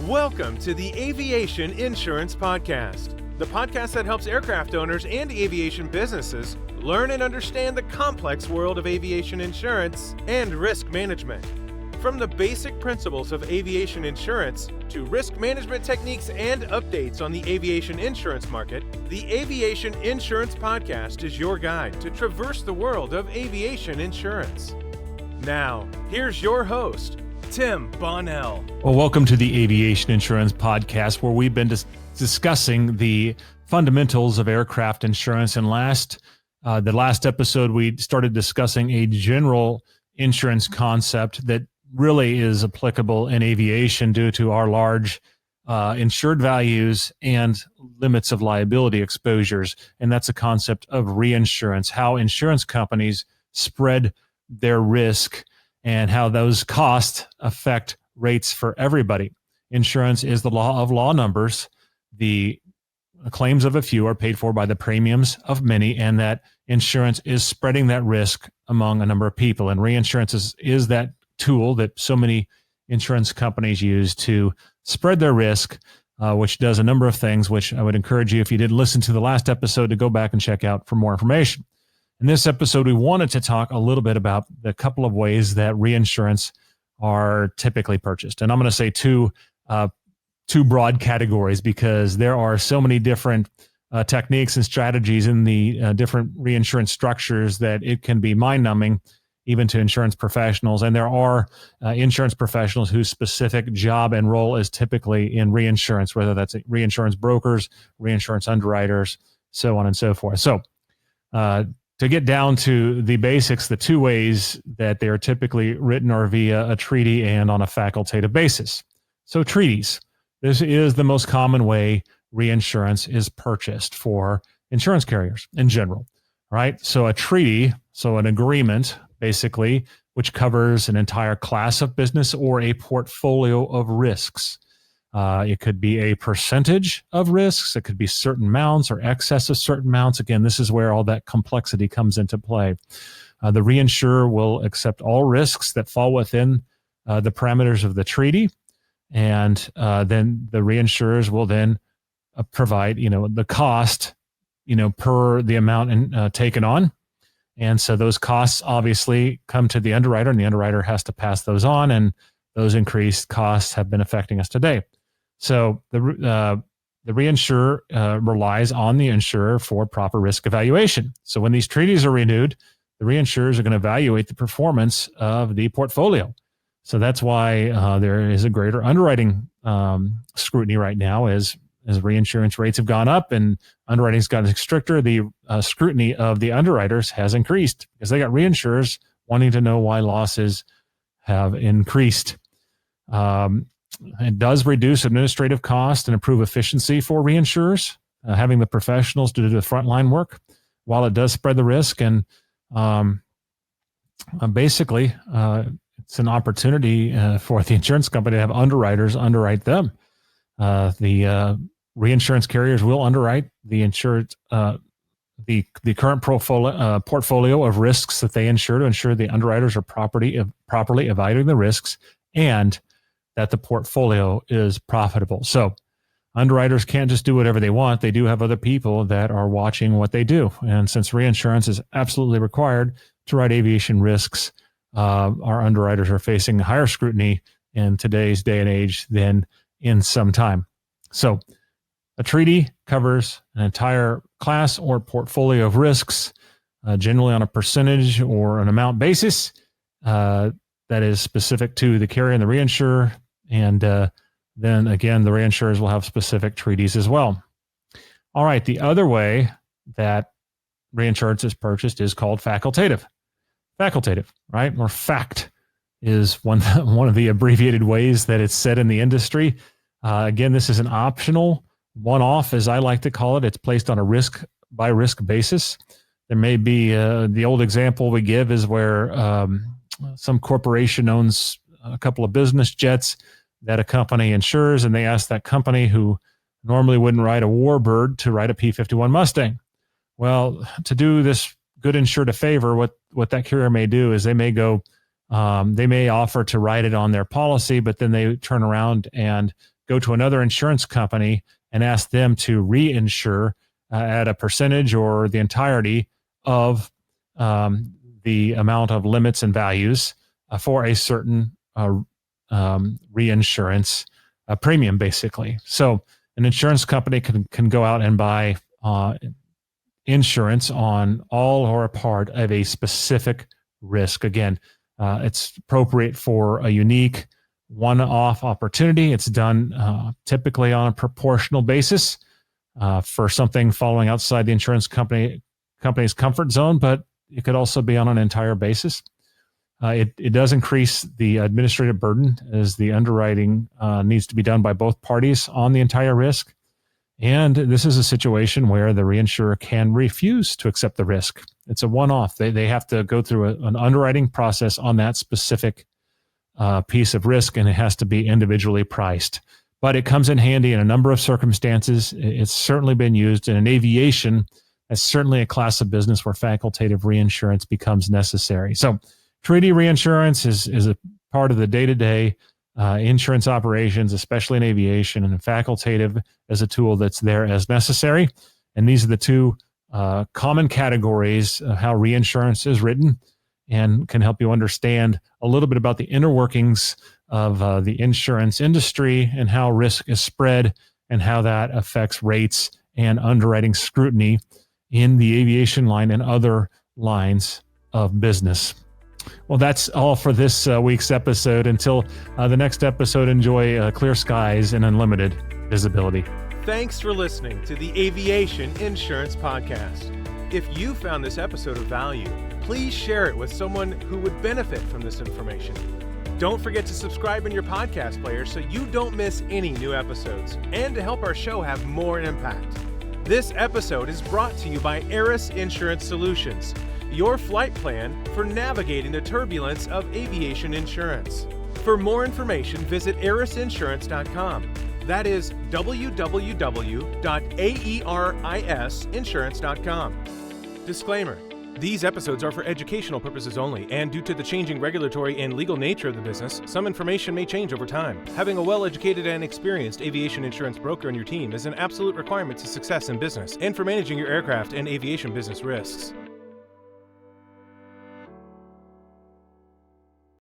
Welcome to the Aviation Insurance Podcast, the podcast that helps aircraft owners and aviation businesses learn and understand the complex world of aviation insurance and risk management. From the basic principles of aviation insurance to risk management techniques and updates on the aviation insurance market, the Aviation Insurance Podcast is your guide to traverse the world of aviation insurance. Now, here's your host, Tim Bonnell. Well, welcome to the Aviation Insurance Podcast, where we've been discussing the fundamentals of aircraft insurance. And the last episode, we started discussing a general insurance concept that really is applicable in aviation due to our large insured values and limits of liability exposures. And that's a concept of reinsurance, how insurance companies spread their risk and how those costs affect rates for everybody. Insurance is the law of law numbers. The claims of a few are paid for by the premiums of many, and that insurance is spreading that risk among a number of people. And reinsurance is that tool that so many insurance companies use to spread their risk, which does a number of things, which I would encourage you, if you didn't listen to the last episode, to go back and check out for more information. In this episode, we wanted to talk a little bit about the couple of ways that reinsurance are typically purchased. And I'm going to say two broad categories, because there are so many different techniques and strategies in the different reinsurance structures that it can be mind-numbing even to insurance professionals. And there are insurance professionals whose specific job and role is typically in reinsurance, whether that's reinsurance brokers, reinsurance underwriters, so on and so forth. So to get down to the basics, the two ways that they are typically written are via a treaty and on a facultative basis. So treaties. This is the most common way reinsurance is purchased for insurance carriers in general, right? So a treaty, so an agreement, basically, which covers an entire class of business or a portfolio of risks. It could be a percentage of risks. It could be certain amounts or excess of certain amounts. Again, this is where all that complexity comes into play. The reinsurer will accept all risks that fall within the parameters of the treaty. And then the reinsurers will then provide, the cost, per the amount taken on. And so those costs obviously come to the underwriter, and the underwriter has to pass those on. And those increased costs have been affecting us today. So the reinsurer relies on the insurer for proper risk evaluation. So when these treaties are renewed, the reinsurers are going to evaluate the performance of the portfolio. So that's why there is a greater underwriting scrutiny right now as reinsurance rates have gone up and underwriting's gotten stricter. The scrutiny of the underwriters has increased because they got reinsurers wanting to know why losses have increased. It does reduce administrative cost and improve efficiency for reinsurers, having the professionals to do the frontline work, while it does spread the risk. And basically, it's an opportunity for the insurance company to have underwriters underwrite them. The reinsurance carriers will underwrite the insured, the current portfolio of risks that they insure to ensure the underwriters are properly evaluating the risks and that the portfolio is profitable. So underwriters can't just do whatever they want. They do have other people that are watching what they do. And since reinsurance is absolutely required to write aviation risks, our underwriters are facing higher scrutiny in today's day and age than in some time. So a treaty covers an entire class or portfolio of risks, generally on a percentage or an amount basis that is specific to the carrier and the reinsurer. And then again, the reinsurers will have specific treaties as well. All right, the other way that reinsurance is purchased is called facultative. Facultative, right? Or FACT is one of the abbreviated ways that it's said in the industry. Again, this is an optional one-off, as I like to call it. It's placed on a risk-by-risk basis. There may be the old example we give is where some corporation owns a couple of business jets that a company insures, and they ask that company, who normally wouldn't write a Warbird, to write a P-51 Mustang. Well, to do this good insured a favor, what that carrier may do is they may offer to write it on their policy, but then they turn around and go to another insurance company and ask them to reinsure at a percentage or the entirety of the amount of limits and values for a certain reinsurance premium, basically. So an insurance company can go out and buy insurance on all or a part of a specific risk. Again, it's appropriate for a unique one-off opportunity. It's done typically on a proportional basis for something falling outside the insurance company's comfort zone, but it could also be on an entire basis. It does increase the administrative burden as the underwriting needs to be done by both parties on the entire risk. And this is a situation where the reinsurer can refuse to accept the risk. It's a one-off. They have to go through an underwriting process on that specific piece of risk, and it has to be individually priced. But it comes in handy in a number of circumstances. It's certainly been used in aviation. That's certainly a class of business where facultative reinsurance becomes necessary. So treaty reinsurance is a part of the day-to-day insurance operations, especially in aviation, and facultative as a tool that's there as necessary. And these are the two common categories of how reinsurance is written, and can help you understand a little bit about the inner workings of the insurance industry and how risk is spread and how that affects rates and underwriting scrutiny in the aviation line and other lines of business. Well, that's all for this week's episode. Until the next episode, enjoy clear skies and unlimited visibility. Thanks for listening to the Aviation Insurance Podcast. If you found this episode of value, please share it with someone who would benefit from this information. Don't forget to subscribe in your podcast player so you don't miss any new episodes, and to help our show have more impact. This episode is brought to you by Aeris Insurance Solutions, your flight plan for navigating the turbulence of aviation insurance. For more information, visit aerosinsurance.com. That is www.aerisinsurance.com. Disclaimer: these episodes are for educational purposes only, and due to the changing regulatory and legal nature of the business, some information may change over time. Having a well-educated and experienced aviation insurance broker on your team is an absolute requirement to success in business and for managing your aircraft and aviation business risks.